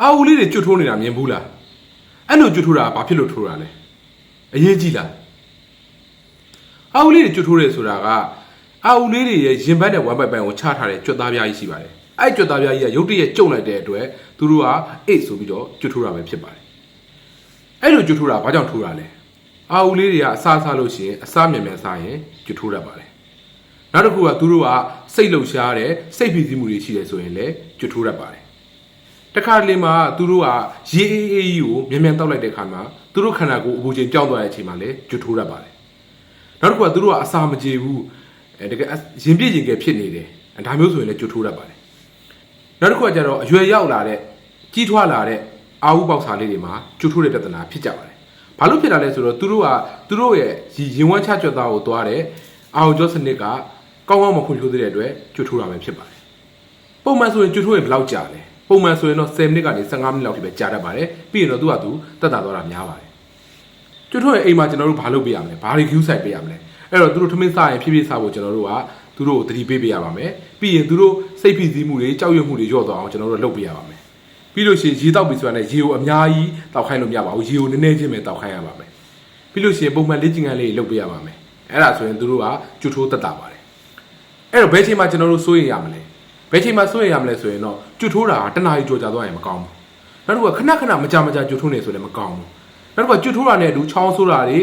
အာဦးလေးတွေကျွတ်ထိုးနေတာမြင်ဘူးလားအဲ့လိုကျွတ်ထိုးတာဘာဖြစ်လို့ထိုးတာလဲအရေးကြီးလားအာဦးလေးတွေကျွတ်ထိုးတယ်ဆိုတာကအာဦးလေးတွေရဲ့ရင်ဘတ်နဲ့ဝမ်းပိုက်ပိုင်ကိုချထားတဲ့ကြွက်သားပြားကြီးရှိပါတယ်အဲ့ကြွက်သားပြားကြီးကရုတ်တရက်ကျုံလိုက်တဲ့အတွက်သူတို့ကအိတ်ဆိုပြီးတော့ကျွတ်ထိုးတာပဲဖြစ်ပါတယ်အဲ့လိုကျွတ်ထိုးတာဘာကြောင့်ထိုးတာလဲအာဦးလေးတွေကအစားစားလို့ရှိရင်အစားမြန်မြန်စားရင်ကျွတ်ထိုးတတ်ပါတယ်နောက်တစ်ခုကသူတို့ကစိတ်လှုပ်ရှားတဲ့စိတ်ဖိစီးမှုတွေရှိတယ်ဆိုရင်လည်းကျွတ်ထိုးတတ်ပါတယ်တခါလေမှာသူတို့ကရေအေးအေးကြီးကိုမြန်မြန်တောက်လိုက်တဲ့ခါမှာသူတို့ခန္ဓာကိုယ်အပူချိန်ကြောက်သွားတဲ့အချိန်မှာလည်းကျွတ်ထိုးတတ်ပါတယ်နောက်တစ်ခုကသူတို့ကအစာမကြေဘူးတကယ်ရင်ပြည့်ရင်ကဲဖြစ်နေတယ်ဒါမျိုးဆိုရင်လည်းကျွတ်ထိုးတတ်ပါတယ်နောက်တစ်ခုကကျတော့အရွယ်ရောက်လာတဲ့ကြီးထွားလာတဲ့အာဝုပေါက်စာလေးတွေမှာကျွတ်ထိုးတဲ့ပြဿနာဖြစ်ကြပါတယ်ဘာလို့ဖြစ်တာလဲဆိုတော့သူတို့ရဲ့ရင်ဝမ်းချကြွက်သားကိုသွားတဲ့အာဝုကျောစနစ်ကကောင်းကောင်းမဖွံ့ဖြိုးသေးတဲ့အတွက်ကျွတ်ထိုးတာပဲဖြစ်ပါတယ်ပုံမှန်ဆိုရင်ကျွတ်ထိုးရင်ဘယ်လောက်ကြာလဲပုံမှန်ဆိုရင်တော့10မိနစ်ကနေ15မိနစ်လောက်ထိပဲကြာတတ်ပါတယ်ပြီးရင်တော့သူကတက်တာသွားတာများပါတယ်ကျွတ်ထိုးရဲ့အိမ်မှာကျွန်တော်တို့ဘာလုပ်ပေးရမလဲဘာတွေ queue site ပေးရမလဲအဲ့တော့သူတို့ထမင်းစားရင်ဖြည်းဖြည်းစားဖို့ကျွန်တော်တို့ကသူတို့ကိုသတိပေးပေးရပါမယ်ပြီးရင်သူတို့စိတ်ဖိစီးမှုတွေကြောက်ရွံ့မှုတွေလျော့သွားအောင်ကျွန်တော်တို့လုပ်ပေးရပါမယ်ပြီးလို့ရှိရင်ရေတောက်ပြီးဆိုတာနဲ့ရေကိုအများကြီးတောက်ခိုင်းလို့မရပါဘူးရေကိုနည်းနည်းချင်းပဲတောက်ခိုင်းရပါမယ်ပြီးလို့ရှိရင်ပုံမှန်လေ့ကျင့်ခန်းလေးလုပ်ပေးရပါမယ်အဲ့ဒါဆိုရင်သူတို့ကကျွတ်ထိုးတက်တာပါတယ်အဲ့တော့ဘယ်ချိန်မှကျွန်တော်တို့စိုးရိမ်ရမလဲဘယ်ချိန်မှစိုးရိမ်ရမလဲဆိုရင်တော့ကျွတ်ထိုးတာတနားရီကြော်ကြသွားရင်မကောင်းဘူးနောက်တစ်ခုကခဏခဏမကြမကြကျွတ်ထိုးနေဆိုလည်းမကောင်းဘူးနောက်တစ်ခုကကျွတ်ထိုးတာနဲ့အတူချောင်းဆိုးတာတွေ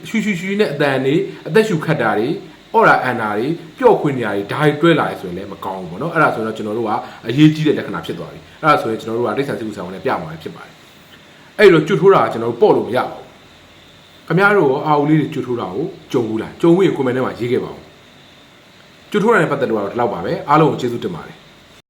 ရွှီနဲ့အတန်တွေအသက်ရှူခတ်တာတွေအော်ရာအန်တာတွေပျော့ခွင့်နေရာတွေဓာတ်တွဲလာရဆိုရင်လည်းမကောင်းဘူးပေါ့နော်အဲ့ဒါဆိုတော့ကျွန်တော်တို့ကအရေးကြီးတဲ့လက္ခဏာဖြစ်သွားပြီအဲ့ဒါဆိုရင်ကျွန်တော်တို့ကတိတ်ဆန်စိတ်ကူဆောင်နဲ့ပြမှာဖြစ်ပါတယ်အဲ့တော့ကျွတ်ထိုးတာကကျွန်တော်တို့ပေါ့လို့မရပါဘူးခင်ဗျားတို့အာဦးလေးတွေကျွတ်ထိုးတာကိုကြုံဘူးလားကြုံဘူးရင် comment ထဲမှာရေးခဲ့ပါဦးကျွတ်ထိုးတာနဲ့ပတ်သက်လို့တော့ဒီလောက်ပါပဲအားလုံးကိုကျေးဇူးတင်ပါတယ်